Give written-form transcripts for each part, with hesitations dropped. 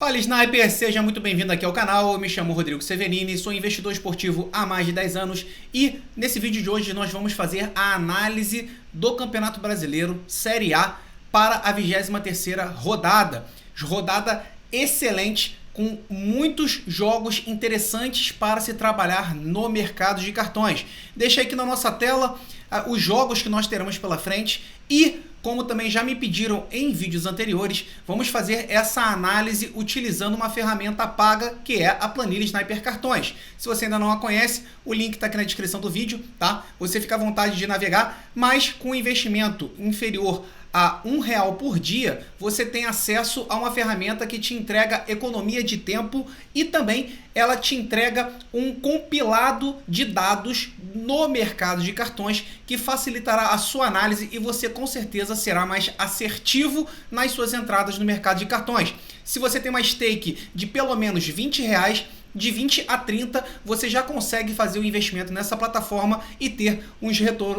Fala Sniper, seja muito bem-vindo aqui ao canal, eu me chamo Rodrigo Severini, sou investidor esportivo há mais de 10 anos e nesse vídeo de hoje nós vamos fazer a análise do Campeonato Brasileiro Série A para a 23ª rodada. Rodada excelente, com muitos jogos interessantes para se trabalhar no mercado de cartões. Deixa aqui na nossa tela os jogos que nós teremos pela frente e, como também já me pediram em vídeos anteriores, vamos fazer essa análise utilizando uma ferramenta paga que é a planilha Sniper Cartões. Se você ainda não a conhece, o link está aqui na descrição do vídeo, tá? Você fica à vontade de navegar, mas com investimento inferior a R$1 por dia, você tem acesso a uma ferramenta que te entrega economia de tempo e também ela te entrega um compilado de dados no mercado de cartões que facilitará a sua análise e você com certeza será mais assertivo nas suas entradas no mercado de cartões. Se você tem uma stake de pelo menos R$20, de 20 a 30, você já consegue fazer o investimento nessa plataforma e ter um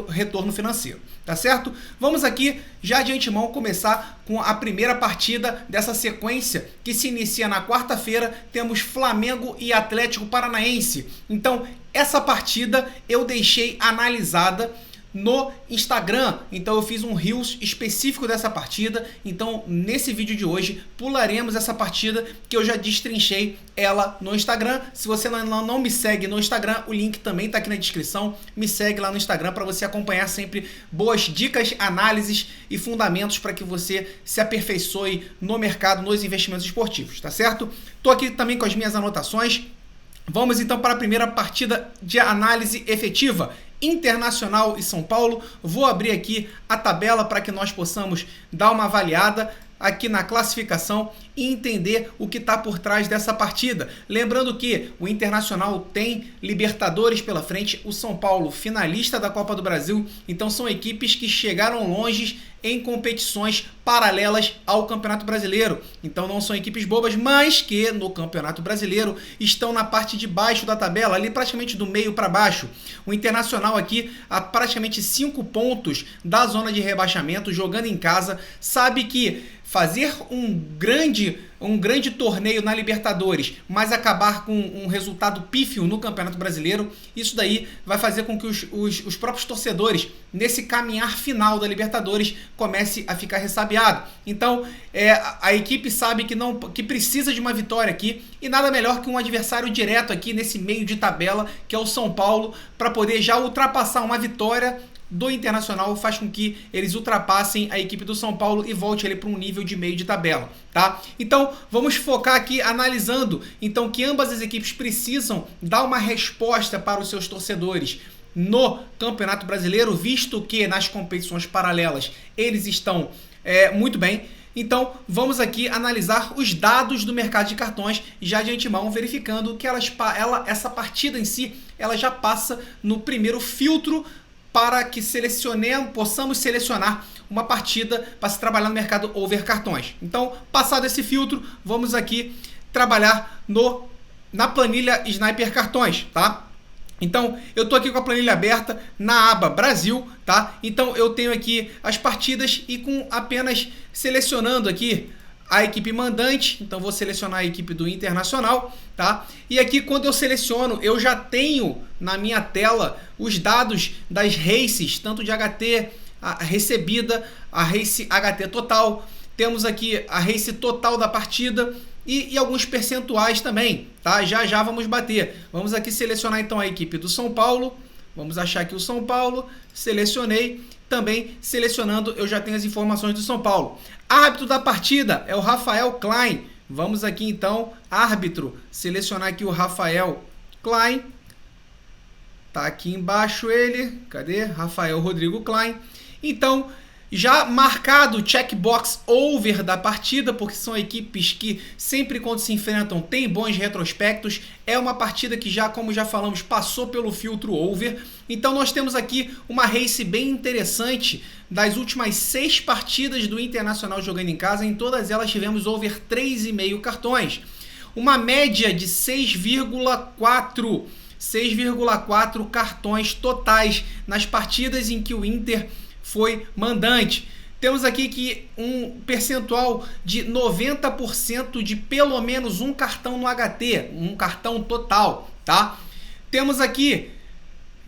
retorno financeiro, tá certo? Vamos aqui, já de antemão, começar com a primeira partida dessa sequência que se inicia na quarta-feira. Temos Flamengo e Atlético Paranaense. Então, essa partida eu deixei analisada no Instagram, então eu fiz um Reels específico dessa partida. Então nesse vídeo de hoje pularemos essa partida que eu já destrinchei ela no Instagram. Se você não me segue no Instagram, o link também está aqui na descrição. Me segue lá no Instagram para você acompanhar sempre boas dicas, análises e fundamentos para que você se aperfeiçoe no mercado, nos investimentos esportivos, tá certo? Tô aqui também com as minhas anotações. Vamos então para a primeira partida de análise efetiva. Internacional e São Paulo. Vou abrir aqui a tabela para que nós possamos dar uma avaliada aqui na classificação e entender o que está por trás dessa partida. Lembrando que o Internacional tem Libertadores pela frente, o São Paulo finalista da Copa do Brasil, então são equipes que chegaram longe em competições paralelas ao Campeonato Brasileiro. Então não são equipes bobas, mas que no Campeonato Brasileiro estão na parte de baixo da tabela, ali praticamente do meio para baixo. O Internacional aqui a praticamente 5 pontos da zona de rebaixamento, jogando em casa, sabe que fazer um grande torneio na Libertadores, mas acabar com um resultado pífio no Campeonato Brasileiro, isso daí vai fazer com que os próprios torcedores, nesse caminhar final da Libertadores, comece a ficar ressabiado. Então, a equipe sabe que precisa de uma vitória aqui, e nada melhor que um adversário direto aqui nesse meio de tabela, que é o São Paulo, para poder já ultrapassar uma vitória do Internacional, faz com que eles ultrapassem a equipe do São Paulo e volte ele para um nível de meio de tabela, tá? Então, vamos focar aqui analisando então que ambas as equipes precisam dar uma resposta para os seus torcedores no Campeonato Brasileiro, visto que nas competições paralelas eles estão muito bem. Então, vamos aqui analisar os dados do mercado de cartões, já de antemão verificando que essa partida em si, ela já passa no primeiro filtro para que possamos selecionar uma partida para se trabalhar no mercado over cartões. Então, passado esse filtro, vamos aqui trabalhar na planilha Sniper Cartões, tá? Então, eu estou aqui com a planilha aberta na aba Brasil, tá? Então, eu tenho aqui as partidas e com apenas selecionando aqui a equipe mandante, então vou selecionar a equipe do Internacional, tá? E aqui quando eu seleciono, eu já tenho na minha tela os dados das races, tanto de HT, a recebida, a race HT total. Temos aqui a race total da partida e alguns percentuais também, tá? Já vamos bater. Vamos aqui selecionar então a equipe do São Paulo. Vamos achar aqui o São Paulo, selecionei. Também selecionando, eu já tenho as informações do São Paulo. Árbitro da partida é o Rafael Klein. Vamos aqui então, árbitro, selecionar aqui o Rafael Klein. Tá aqui embaixo ele, cadê? Rafael Rodrigo Klein. Então, já marcado o checkbox over da partida, porque são equipes que sempre quando se enfrentam tem bons retrospectos. É uma partida que já, como já falamos, passou pelo filtro over. Então nós temos aqui uma race bem interessante. Das últimas 6 partidas do Internacional jogando em casa, em todas elas tivemos over 3,5 cartões. Uma média de 6,4 cartões totais nas partidas em que o Inter foi mandante. Temos aqui que um percentual de 90% de pelo menos um cartão no HT, um cartão total, tá? Temos aqui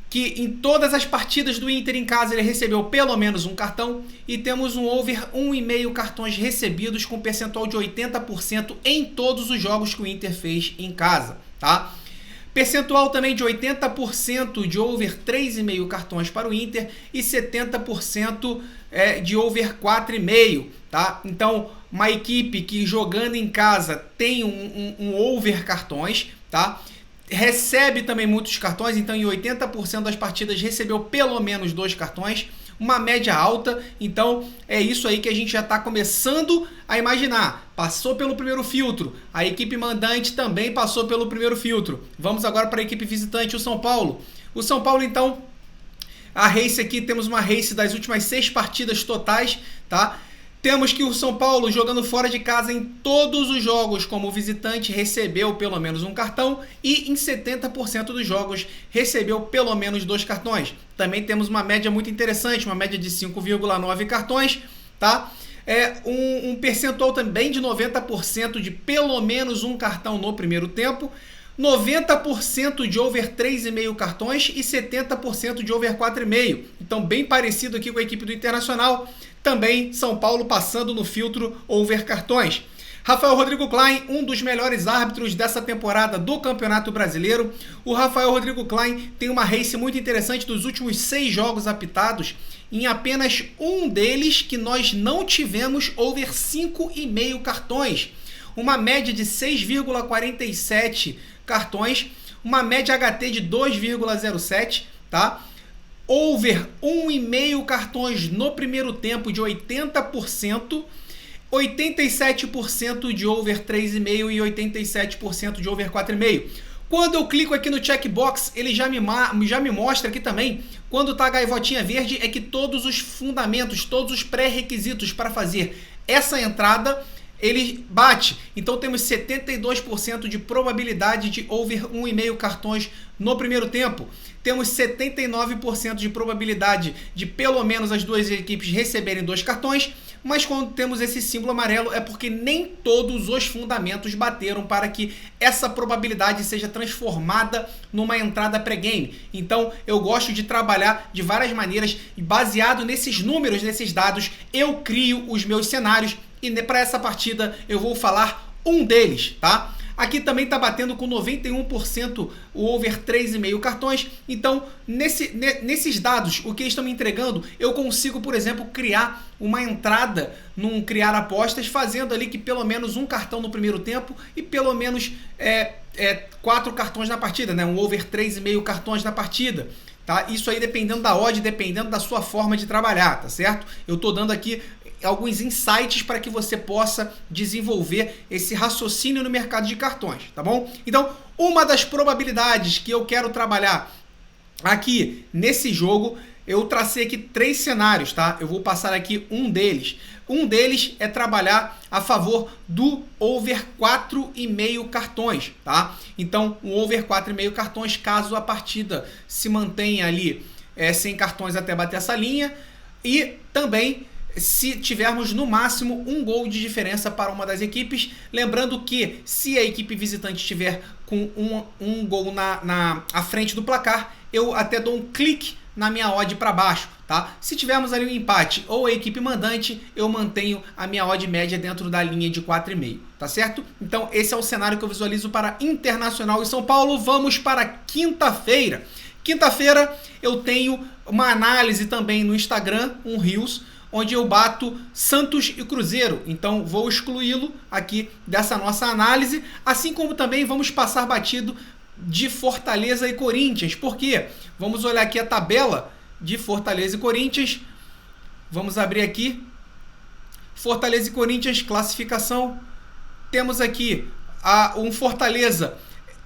que em todas as partidas do Inter em casa ele recebeu pelo menos um cartão, e temos um over 1,5 cartões recebidos com percentual de 80% em todos os jogos que o Inter fez em casa, tá? Percentual também de 80% de over 3,5 cartões para o Inter e 70% de over 4,5, tá? Então, uma equipe que jogando em casa tem um over cartões, tá? Recebe também muitos cartões, então em 80% das partidas recebeu pelo menos 2 cartões, uma média alta. Então é isso aí que a gente já está começando a imaginar. Passou pelo primeiro filtro, a equipe mandante também passou pelo primeiro filtro. Vamos agora para a equipe visitante, o São Paulo. O São Paulo, então, a race aqui, temos uma race das últimas 6 partidas totais, tá? Temos que o São Paulo, jogando fora de casa em todos os jogos como visitante, recebeu pelo menos um cartão, e em 70% dos jogos recebeu pelo menos 2 cartões. Também temos uma média muito interessante, uma média de 5,9 cartões, tá? Um percentual também de 90% de pelo menos um cartão no primeiro tempo, 90% de over 3,5 cartões e 70% de over 4,5. Então bem parecido aqui com a equipe do Internacional. Também São Paulo passando no filtro over cartões. Rafael Rodrigo Klein, um dos melhores árbitros dessa temporada do Campeonato Brasileiro. O Rafael Rodrigo Klein tem uma race muito interessante dos últimos 6 jogos apitados. Em apenas um deles que nós não tivemos over 5,5 cartões. Uma média de 6,47 cartões, uma média HT de 2,07, tá? Over 1,5 cartões no primeiro tempo de 80%, 87% de over 3,5 e 87% de over 4,5. Quando eu clico aqui no checkbox, ele já me mostra aqui também, quando tá a gaivotinha verde, é que todos os fundamentos, todos os pré-requisitos para fazer essa entrada, ele bate. Então temos 72% de probabilidade de over 1,5 cartões no primeiro tempo. Temos 79% de probabilidade de pelo menos as duas equipes receberem 2 cartões, mas quando temos esse símbolo amarelo é porque nem todos os fundamentos bateram para que essa probabilidade seja transformada numa entrada pré-game. Então eu gosto de trabalhar de várias maneiras e baseado nesses números, nesses dados, eu crio os meus cenários. E para essa partida eu vou falar um deles, tá? Aqui também está batendo com 91% o over 3,5 cartões. Então, nesses dados, o que eles estão me entregando, eu consigo, por exemplo, criar uma entrada num criar apostas, fazendo ali que pelo menos um cartão no primeiro tempo e pelo menos 4 cartões na partida, né? Um over 3,5 cartões na partida. Tá? Isso aí dependendo da odd, dependendo da sua forma de trabalhar, tá certo? Eu estou dando aqui alguns insights para que você possa desenvolver esse raciocínio no mercado de cartões, tá bom? Então, uma das probabilidades que eu quero trabalhar aqui nesse jogo, eu tracei aqui 3 cenários, tá? Eu vou passar aqui um deles. Um deles é trabalhar a favor do over 4,5 cartões, tá? Então, um over 4,5 cartões, caso a partida se mantenha ali sem cartões até bater essa linha, e também se tivermos no máximo um gol de diferença para uma das equipes. Lembrando que se a equipe visitante estiver com um gol à frente do placar, eu até dou um clique na minha odd para baixo, tá? Se tivermos ali um empate ou a equipe mandante, eu mantenho a minha odd média dentro da linha de 4,5, tá certo? Então esse é o cenário que eu visualizo para Internacional e São Paulo. Vamos para quinta-feira. Quinta-feira eu tenho uma análise também no Instagram, um Reels, onde eu bato Santos e Cruzeiro. Então vou excluí-lo aqui dessa nossa análise, assim como também vamos passar batido de Fortaleza e Corinthians. Por quê? Vamos olhar aqui a tabela de Fortaleza e Corinthians. Vamos abrir aqui. Fortaleza e Corinthians, classificação. Temos aqui um Fortaleza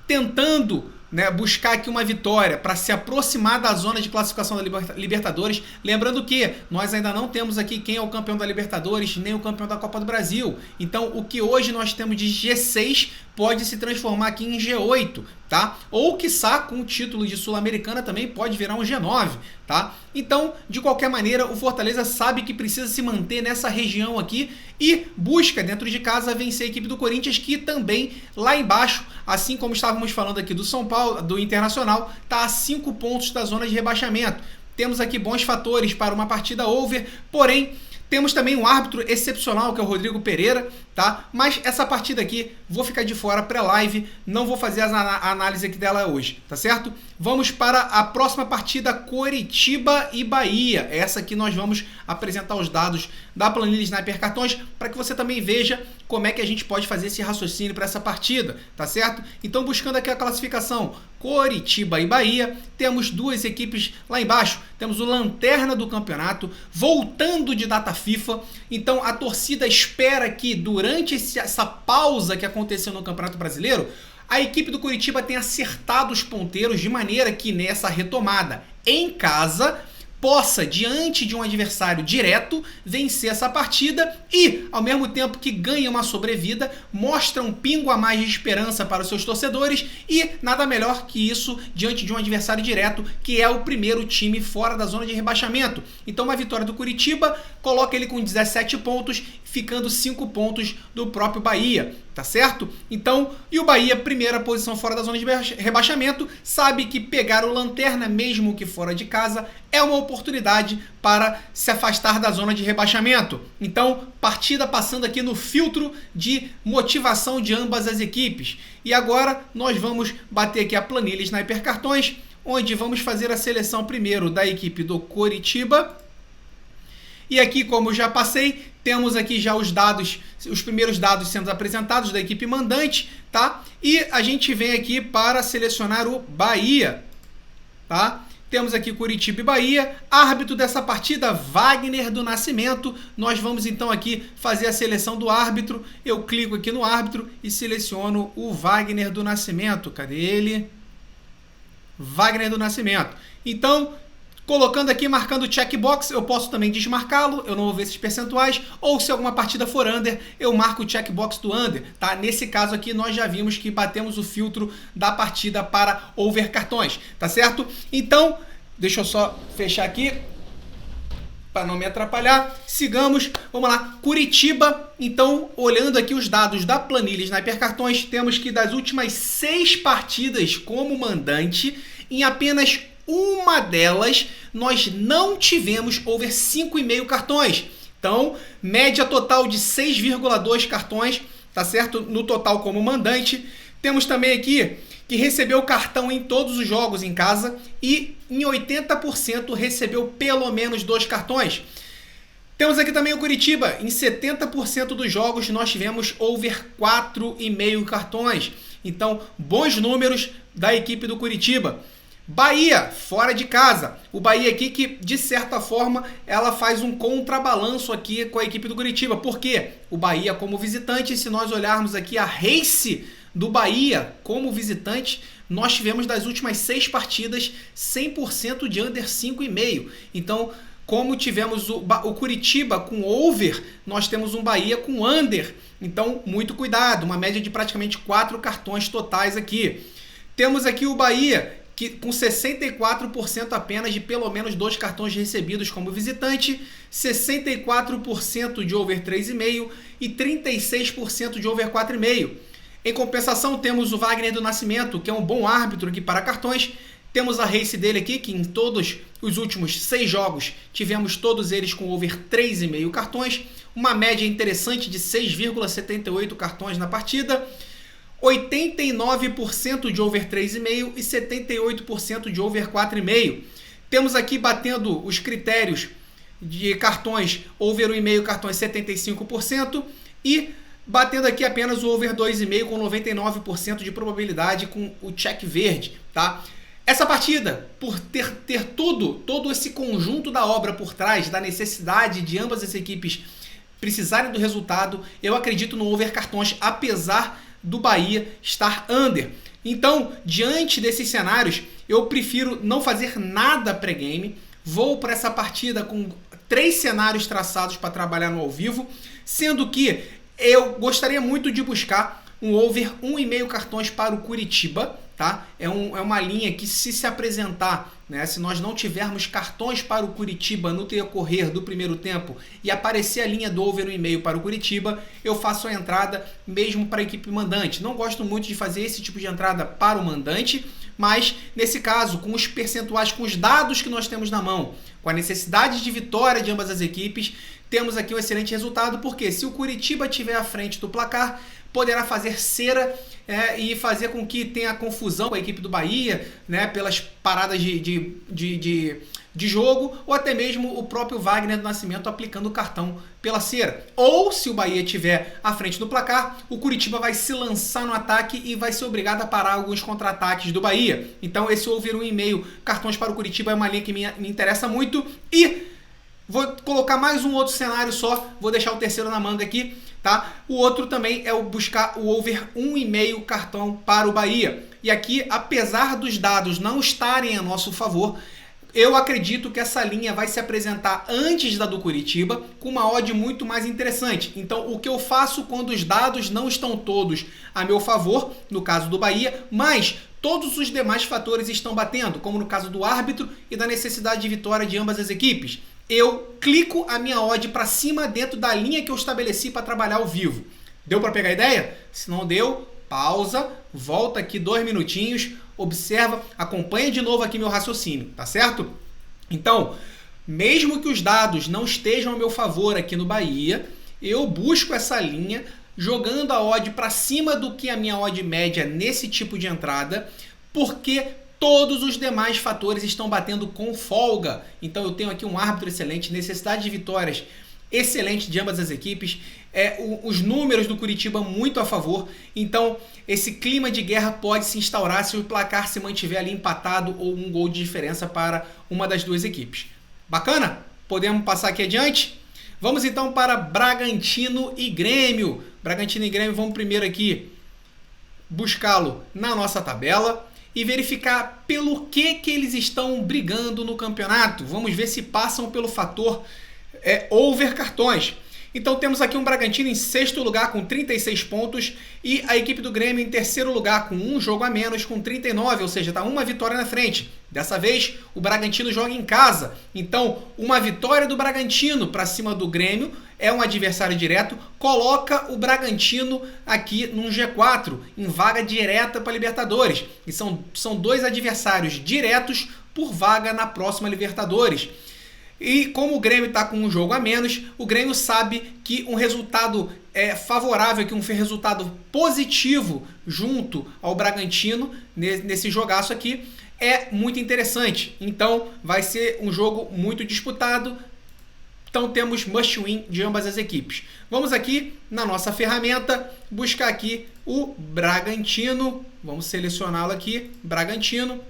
tentando né, buscar aqui uma vitória para se aproximar da zona de classificação da Libertadores. Lembrando que nós ainda não temos aqui quem é o campeão da Libertadores, nem o campeão da Copa do Brasil. Então, o que hoje nós temos de G6 pode se transformar aqui em G8, tá? Ou, quiçá, com o título de Sul-Americana também pode virar um G9, tá? Então, de qualquer maneira, o Fortaleza sabe que precisa se manter nessa região aqui e busca, dentro de casa, vencer a equipe do Corinthians, que também, lá embaixo, assim como estávamos falando aqui do São Paulo, do Internacional, está a 5 pontos da zona de rebaixamento. Temos aqui bons fatores para uma partida over, porém, temos também um árbitro excepcional, que é o Rodrigo Pereira, tá? Mas essa partida aqui, vou ficar de fora pré-live, não vou fazer a análise aqui dela hoje, tá certo? Vamos para a próxima partida, Coritiba e Bahia. Essa aqui nós vamos apresentar os dados da planilha Sniper Cartões, para que você também veja como é que a gente pode fazer esse raciocínio para essa partida, tá certo? Então, buscando aqui a classificação, Coritiba e Bahia, temos duas equipes lá embaixo, temos o lanterna do campeonato, voltando de data FIFA, então a torcida espera que durante essa pausa que aconteceu no Campeonato Brasileiro, a equipe do Coritiba tenha acertado os ponteiros de maneira que nessa retomada em casa possa, diante de um adversário direto, vencer essa partida e, ao mesmo tempo que ganha uma sobrevida, mostra um pingo a mais de esperança para os seus torcedores e nada melhor que isso diante de um adversário direto, que é o primeiro time fora da zona de rebaixamento. Então, uma vitória do Coritiba coloca ele com 17 pontos, ficando 5 pontos do próprio Bahia, tá certo? Então, e o Bahia, primeira posição fora da zona de rebaixamento, sabe que pegar o lanterna, mesmo que fora de casa, é uma oportunidade para se afastar da zona de rebaixamento. Então, partida passando aqui no filtro de motivação de ambas as equipes. E agora nós vamos bater aqui a planilha Sniper Cartões, onde vamos fazer a seleção primeiro da equipe do Coritiba. E aqui, como já passei, temos aqui já os dados, os primeiros dados sendo apresentados da equipe mandante, tá? E a gente vem aqui para selecionar o Bahia, tá? Temos aqui Coritiba e Bahia, árbitro dessa partida, Wagner do Nascimento. Nós vamos então aqui fazer a seleção do árbitro. Eu clico aqui no árbitro e seleciono o Wagner do Nascimento. Cadê ele? Wagner do Nascimento. Então, colocando aqui, marcando o checkbox, eu posso também desmarcá-lo, eu não vou ver esses percentuais, ou se alguma partida for under, eu marco o checkbox do under, tá? Nesse caso aqui, nós já vimos que batemos o filtro da partida para over cartões, tá certo? Então, deixa eu só fechar aqui, para não me atrapalhar. Sigamos, vamos lá, Coritiba. Então, olhando aqui os dados da planilha Sniper Cartões, temos que das últimas 6 partidas como mandante, em apenas uma delas, nós não tivemos over 5,5 cartões. Então, média total de 6,2 cartões, tá certo? No total como mandante. Temos também aqui que recebeu cartão em todos os jogos em casa e em 80% recebeu pelo menos 2 cartões. Temos aqui também o Coritiba. Em 70% dos jogos nós tivemos over 4,5 cartões. Então, bons números da equipe do Coritiba. Bahia, fora de casa. O Bahia aqui que, de certa forma, ela faz um contrabalanço aqui com a equipe do Coritiba. Por quê? O Bahia como visitante, se nós olharmos aqui a race do Bahia como visitante, nós tivemos das últimas 6 partidas 100% de under 5,5. Então, como tivemos o Coritiba com over, nós temos um Bahia com under. Então, muito cuidado, uma média de praticamente 4 cartões totais aqui. Temos aqui o Bahia que com 64% apenas de pelo menos 2 cartões recebidos como visitante, 64% de over 3,5 e 36% de over 4,5. Em compensação, temos o Wagner do Nascimento, que é um bom árbitro aqui para cartões. Temos a race dele aqui, que em todos os últimos 6 jogos tivemos todos eles com over 3,5 cartões, uma média interessante de 6,78 cartões na partida. 89% de over 3,5 e 78% de over 4,5. Temos aqui batendo os critérios de cartões over 1,5 cartões 75% e batendo aqui apenas o over 2,5 com 99% de probabilidade com o check verde, tá? Essa partida, por ter todo esse conjunto da obra por trás, da necessidade de ambas as equipes precisarem do resultado, eu acredito no over cartões, apesar do Bahia estar under. Então, diante desses cenários, eu prefiro não fazer nada pré-game. Vou para essa partida com 3 cenários traçados para trabalhar no ao vivo, sendo que eu gostaria muito de buscar um over 1,5 cartões para o Curitiba, tá? É uma linha que se apresentar, né, se nós não tivermos cartões para o Curitiba no decorrer do primeiro tempo e aparecer a linha do over 1,5 para o Curitiba, eu faço a entrada mesmo para a equipe mandante. Não gosto muito de fazer esse tipo de entrada para o mandante, mas nesse caso, com os percentuais, com os dados que nós temos na mão, com a necessidade de vitória de ambas as equipes, temos aqui um excelente resultado, porque se o Curitiba estiver à frente do placar, poderá fazer cera e fazer com que tenha confusão com a equipe do Bahia, né, pelas paradas de jogo, ou até mesmo o próprio Wagner do Nascimento aplicando o cartão pela cera. Ou, se o Bahia estiver à frente do placar, o Curitiba vai se lançar no ataque e vai ser obrigado a parar alguns contra-ataques do Bahia. Então esse over 1,5 cartões para o Curitiba é uma linha que me interessa muito. E vou colocar mais um outro cenário só, vou deixar o terceiro na manga aqui, tá? O outro também é o buscar o over 1,5 cartão para o Bahia. E aqui, apesar dos dados não estarem a nosso favor, eu acredito que essa linha vai se apresentar antes da do Curitiba, com uma odd muito mais interessante. Então, o que eu faço quando os dados não estão todos a meu favor, no caso do Bahia, mas todos os demais fatores estão batendo, como no caso do árbitro e da necessidade de vitória de ambas as equipes, eu clico a minha odd para cima dentro da linha que eu estabeleci para trabalhar ao vivo. Deu para pegar a ideia? Se não deu, pausa, volta aqui 2 minutinhos, observa, acompanha de novo aqui meu raciocínio, tá certo? Então, mesmo que os dados não estejam a meu favor aqui no Bahia, eu busco essa linha jogando a odd para cima do que a minha odd média nesse tipo de entrada, porque todos os demais fatores estão batendo com folga. Então eu tenho aqui um árbitro excelente, necessidade de vitórias excelente de ambas as equipes, os números do Curitiba muito a favor. Então esse clima de guerra pode se instaurar se o placar se mantiver ali empatado ou um gol de diferença para uma das duas equipes. Bacana? Podemos passar aqui adiante? Vamos então para Bragantino e Grêmio. Bragantino e Grêmio, vamos primeiro aqui buscá-lo na nossa tabela e verificar pelo que eles estão brigando no campeonato. Vamos ver se passam pelo fator over cartões. Então temos aqui um Bragantino em 6º lugar com 36 pontos e a equipe do Grêmio em 3º lugar com um jogo a menos com 39, ou seja, está uma vitória na frente. Dessa vez o Bragantino joga em casa, então uma vitória do Bragantino para cima do Grêmio é um adversário direto, coloca o Bragantino aqui num G4, em vaga direta para a Libertadores. E são 2 adversários diretos por vaga na próxima Libertadores. E como o Grêmio está com um jogo a menos, o Grêmio sabe que um resultado favorável, que um resultado positivo junto ao Bragantino, nesse jogaço aqui, é muito interessante. Então vai ser um jogo muito disputado. Então temos must win de ambas as equipes. Vamos aqui na nossa ferramenta buscar aqui o Bragantino. Vamos selecioná-lo aqui, Bragantino.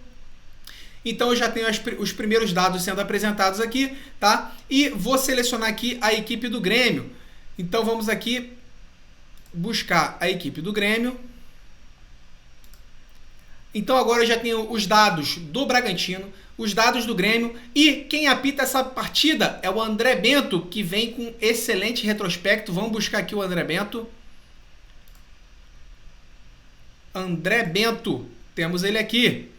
Então eu já tenho os primeiros dados sendo apresentados aqui, tá? E vou selecionar aqui a equipe do Grêmio. Então vamos aqui buscar a equipe do Grêmio. Então agora eu já tenho os dados do Bragantino, os dados do Grêmio, e quem apita essa partida é o André Bento, que vem com excelente retrospecto. Vamos buscar aqui o André Bento. André Bento, temos ele aqui.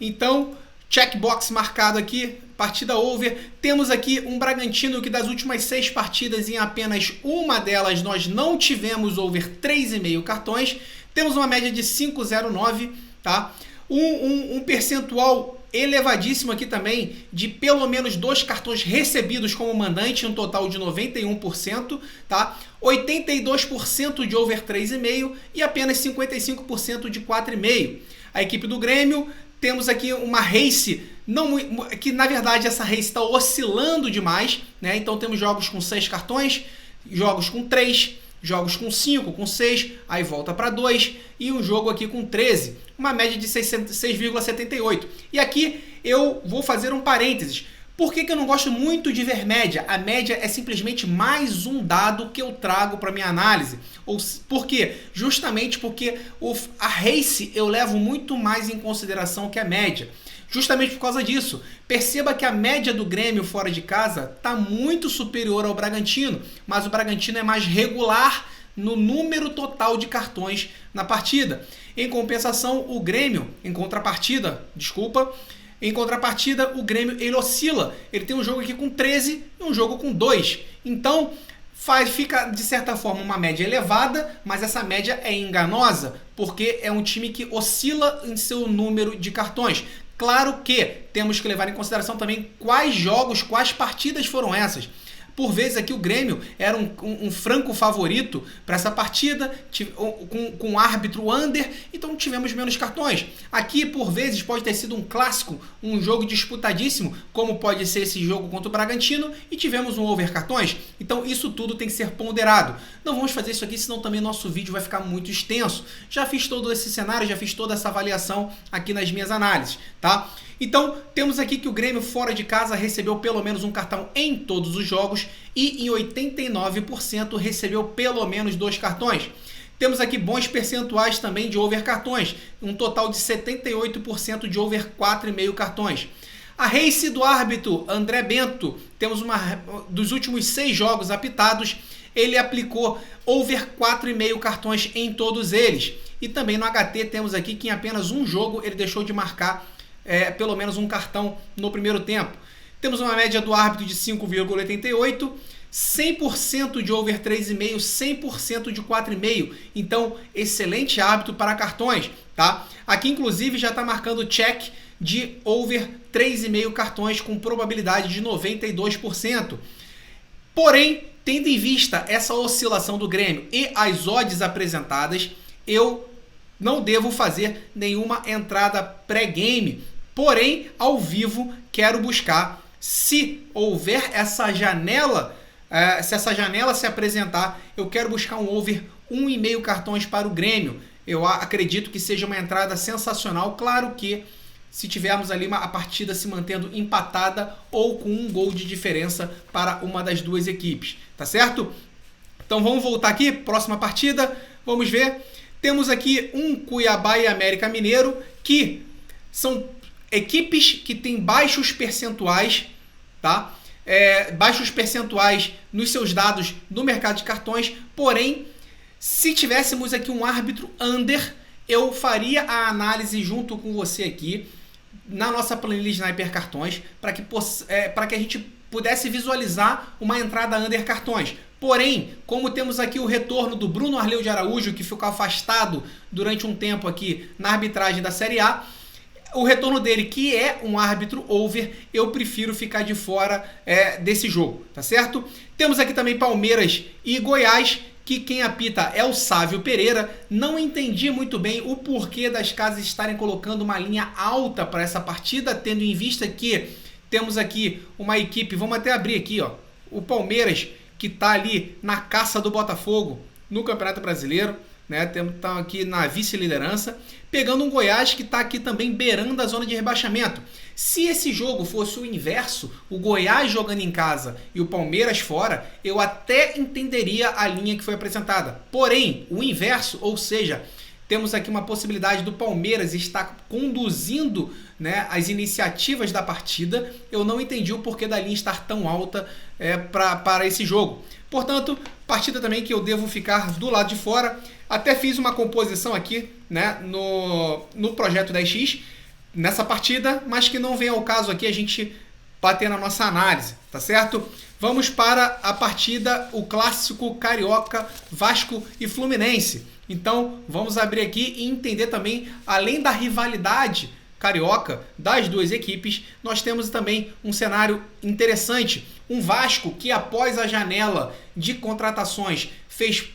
Então, checkbox marcado aqui, partida over. Temos aqui um Bragantino que das últimas 6 partidas, em apenas uma delas, nós não tivemos over 3,5 cartões. Temos uma média de 5,09, tá? Um percentual elevadíssimo aqui também de pelo menos 2 cartões recebidos como mandante, um total de 91%, tá? 82% de over 3,5 e apenas 55% de 4,5. A equipe do Grêmio, temos aqui uma race, que na verdade essa race está oscilando demais, né? Então temos jogos com 6 cartões, jogos com 3, jogos com 5, com 6, aí volta para 2 e um jogo aqui com 13, uma média de 6,78. E aqui eu vou fazer um parênteses. Por que eu não gosto muito de ver média? A média é simplesmente mais um dado que eu trago para minha análise. Por quê? Justamente porque a race eu levo muito mais em consideração que a média. Justamente por causa disso. Perceba que a média do Grêmio fora de casa está muito superior ao Bragantino, mas o Bragantino é mais regular no número total de cartões na partida. Em compensação, o Grêmio, em contrapartida, o Grêmio ele oscila. Ele tem um jogo aqui com 13 e um jogo com 2. Então, fica de certa forma uma média elevada, mas essa média é enganosa, porque é um time que oscila em seu número de cartões. Claro que temos que levar em consideração também quais jogos, quais partidas foram essas. Por vezes aqui o Grêmio era um franco favorito para essa partida, com um árbitro under, então tivemos menos cartões. Aqui, por vezes, pode ter sido um clássico, um jogo disputadíssimo, como pode ser esse jogo contra o Bragantino, e tivemos um over cartões. Então isso tudo tem que ser ponderado. Não vamos fazer isso aqui, senão também nosso vídeo vai ficar muito extenso. Já fiz todo esse cenário, já fiz toda essa avaliação aqui nas minhas análises, tá? Então, temos aqui que o Grêmio fora de casa recebeu pelo menos um cartão em todos os jogos e em 89% recebeu pelo menos 2 cartões. Temos aqui bons percentuais também de over cartões, um total de 78% de over 4,5 cartões. A race do árbitro André Bento, temos dos últimos 6 jogos apitados, ele aplicou over 4,5 cartões em todos eles. E também no HT temos aqui que em apenas um jogo ele deixou de marcar pelo menos um cartão no primeiro tempo. Temos uma média do árbitro de 5,88, 100% de over 3,5, 100% de 4,5. Então, excelente árbitro para cartões, tá? Aqui, inclusive, já está marcando check de over 3,5 cartões com probabilidade de 92%. Porém, tendo em vista essa oscilação do Grêmio e as odds apresentadas, eu não devo fazer nenhuma entrada pré-game. Porém, ao vivo, quero buscar, se houver essa janela, se essa janela se apresentar, eu quero buscar um over 1,5 cartões para o Grêmio. Eu acredito que seja uma entrada sensacional. Claro que se tivermos ali a partida se mantendo empatada ou com um gol de diferença para uma das duas equipes, tá certo? Então vamos voltar aqui, próxima partida, vamos ver. Temos aqui um Cuiabá e América Mineiro, que são equipes que têm baixos percentuais, tá? Baixos percentuais nos seus dados no mercado de cartões, porém, se tivéssemos aqui um árbitro under, eu faria a análise junto com você aqui, na nossa planilha de Sniper Cartões, para que a gente pudesse visualizar uma entrada under cartões. Porém, como temos aqui o retorno do Bruno Arleu de Araújo, que ficou afastado durante um tempo aqui na arbitragem da Série A, o retorno dele, que é um árbitro over, eu prefiro ficar de fora desse jogo, tá certo? Temos aqui também Palmeiras e Goiás, que quem apita é o Sávio Pereira. Não entendi muito bem o porquê das casas estarem colocando uma linha alta para essa partida, tendo em vista que temos aqui uma equipe, vamos até abrir aqui, ó, o Palmeiras, que está ali na caça do Botafogo no Campeonato Brasileiro, né? Estão aqui na vice-liderança, pegando um Goiás que está aqui também beirando a zona de rebaixamento. Se esse jogo fosse o inverso, o Goiás jogando em casa e o Palmeiras fora, eu até entenderia a linha que foi apresentada. Porém, o inverso, ou seja, temos aqui uma possibilidade do Palmeiras estar conduzindo, né, as iniciativas da partida. Eu não entendi o porquê da linha estar tão alta para esse jogo. Portanto, partida também que eu devo ficar do lado de fora. Até fiz uma composição aqui, né, no projeto 10x, nessa partida, mas que não vem ao caso aqui a gente bater na nossa análise, tá certo? Vamos para a partida, o clássico carioca, Vasco e Fluminense. Então, vamos abrir aqui e entender também, além da rivalidade carioca das duas equipes, nós temos também um cenário interessante. Um Vasco que, após a janela de contratações, fez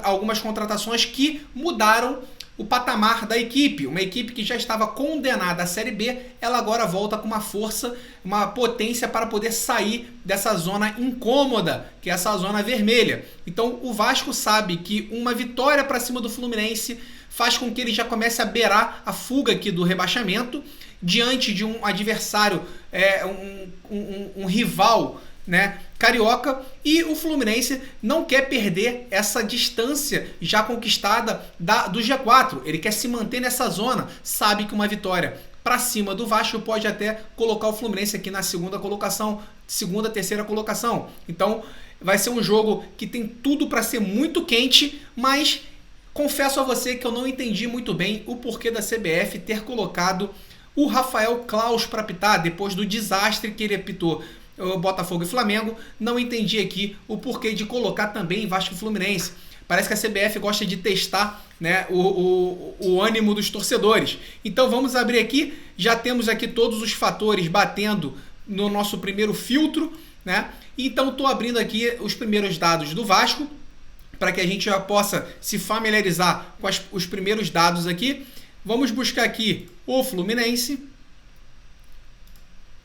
algumas contratações que mudaram o patamar da equipe. Uma equipe que já estava condenada à Série B, ela agora volta com uma força, uma potência para poder sair dessa zona incômoda, que é essa zona vermelha. Então o Vasco sabe que uma vitória para cima do Fluminense faz com que ele já comece a beirar a fuga aqui do rebaixamento, diante de um adversário, um rival, né, carioca, e o Fluminense não quer perder essa distância já conquistada do G4, ele quer se manter nessa zona, sabe que uma vitória para cima do Vasco pode até colocar o Fluminense aqui na segunda colocação, terceira colocação. Então vai ser um jogo que tem tudo para ser muito quente, mas confesso a você que eu não entendi muito bem o porquê da CBF ter colocado o Rafael Claus para apitar depois do desastre que ele apitou o Botafogo e Flamengo. Não entendi aqui o porquê de colocar também Vasco e Fluminense. Parece que a CBF gosta de testar, né, o ânimo dos torcedores. Então vamos abrir aqui, já temos aqui todos os fatores batendo no nosso primeiro filtro, né? Então estou abrindo aqui os primeiros dados do Vasco, para que a gente já possa se familiarizar com os primeiros dados aqui. Vamos buscar aqui o Fluminense.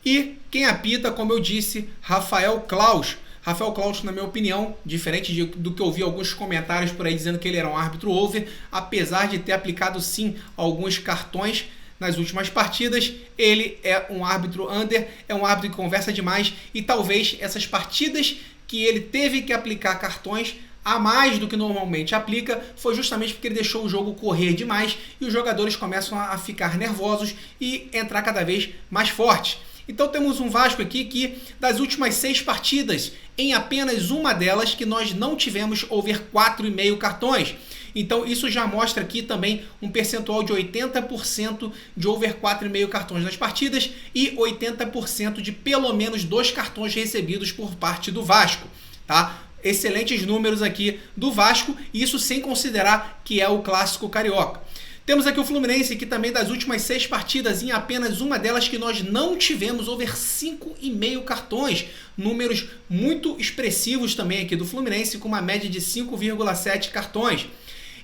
E quem apita, como eu disse, Rafael Claus. Rafael Claus, na minha opinião, diferente do que eu vi alguns comentários por aí dizendo que ele era um árbitro over, apesar de ter aplicado sim alguns cartões nas últimas partidas, ele é um árbitro under, é um árbitro que conversa demais, e talvez essas partidas que ele teve que aplicar cartões a mais do que normalmente aplica, foi justamente porque ele deixou o jogo correr demais e os jogadores começam a ficar nervosos e entrar cada vez mais forte. Então temos um Vasco aqui que, das últimas 6 partidas, em apenas uma delas que nós não tivemos over 4,5 cartões. Então isso já mostra aqui também um percentual de 80% de over 4,5 cartões nas partidas e 80% de pelo menos 2 cartões recebidos por parte do Vasco, tá? Excelentes números aqui do Vasco, isso sem considerar que é o clássico carioca. Temos aqui o Fluminense, que também das últimas 6 partidas, em apenas uma delas que nós não tivemos over 5,5 cartões. Números muito expressivos também aqui do Fluminense, com uma média de 5,7 cartões.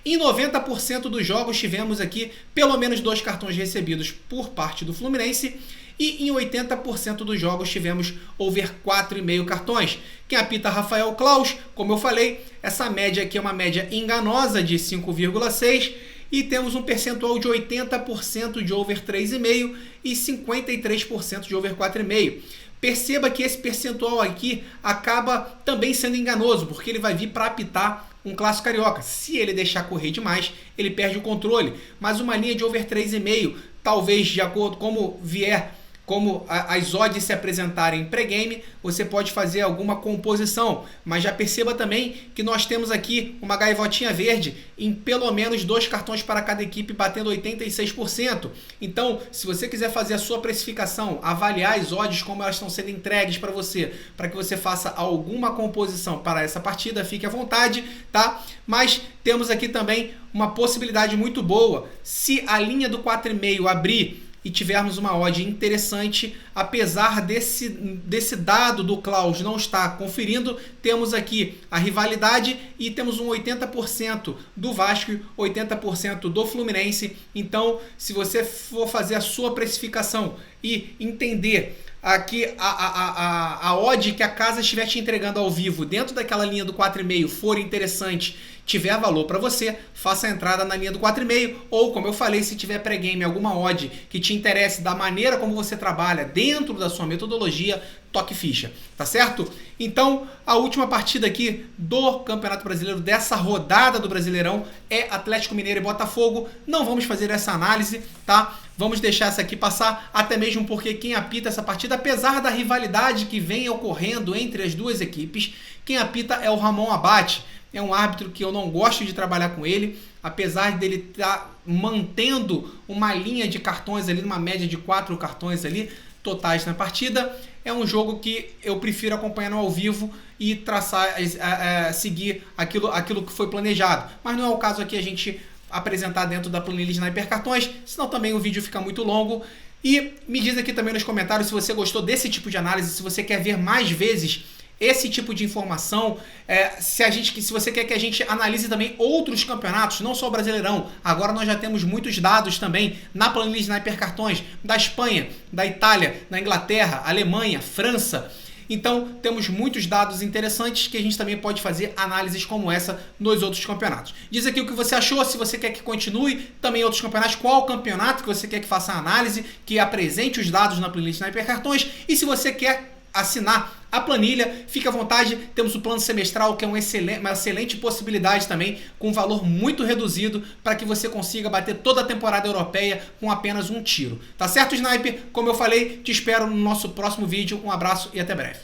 Em 90% dos jogos tivemos aqui pelo menos 2 cartões recebidos por parte do Fluminense. E em 80% dos jogos tivemos over 4,5 cartões. Quem apita Rafael Claus, como eu falei, essa média aqui é uma média enganosa de 5,6. E temos um percentual de 80% de over 3,5 e 53% de over 4,5. Perceba que esse percentual aqui acaba também sendo enganoso, porque ele vai vir para apitar um clássico carioca. Se ele deixar correr demais, ele perde o controle. Mas uma linha de over 3,5, talvez de acordo com como vier, como as odds se apresentarem pré-game, você pode fazer alguma composição. Mas já perceba também que nós temos aqui uma gaivotinha verde em pelo menos 2 cartões para cada equipe, batendo 86%. Então, se você quiser fazer a sua precificação, avaliar as odds como elas estão sendo entregues para que você faça alguma composição para essa partida, fique à vontade, tá? Mas temos aqui também uma possibilidade muito boa. Se a linha do 4,5 abrir e tivermos uma odd interessante, apesar desse dado do Claus não estar conferindo, temos aqui a rivalidade e temos um 80% do Vasco, 80% do Fluminense. Então, se você for fazer a sua precificação e entender aqui a odd que a casa estiver te entregando ao vivo dentro daquela linha do 4,5 for interessante, tiver valor para você, faça a entrada na linha do 4,5, ou como eu falei, se tiver pré-game alguma odd que te interesse da maneira como você trabalha dentro da sua metodologia, toque ficha, tá certo? Então, a última partida aqui do Campeonato Brasileiro, dessa rodada do Brasileirão, é Atlético Mineiro e Botafogo. Não vamos fazer essa análise, tá? Vamos deixar essa aqui passar, até mesmo porque quem apita essa partida, apesar da rivalidade que vem ocorrendo entre as duas equipes, quem apita é o Ramon Abate. É um árbitro que eu não gosto de trabalhar com ele, apesar dele estar mantendo uma linha de cartões ali, uma média de 4 cartões ali, totais na partida. É um jogo que eu prefiro acompanhar no ao vivo e traçar, seguir aquilo que foi planejado. Mas não é o caso aqui a gente apresentar dentro da planilha de Sniper Cartões, senão também o vídeo fica muito longo. E me diz aqui também nos comentários se você gostou desse tipo de análise, se você quer ver mais vezes esse tipo de informação, se você quer que a gente analise também outros campeonatos, não só o Brasileirão. Agora nós já temos muitos dados também na planilha de Sniper Cartões da Espanha, da Itália, da Inglaterra, Alemanha, França. Então, temos muitos dados interessantes que a gente também pode fazer análises como essa nos outros campeonatos. Diz aqui o que você achou, se você quer que continue também outros campeonatos, qual campeonato que você quer que faça a análise, que apresente os dados na playlist Sniper Cartões, e se você quer assinar a planilha, fica à vontade, temos o plano semestral, que é uma excelente possibilidade também, com um valor muito reduzido, para que você consiga bater toda a temporada europeia com apenas um tiro. Tá certo, Sniper? Como eu falei, te espero no nosso próximo vídeo, um abraço e até breve.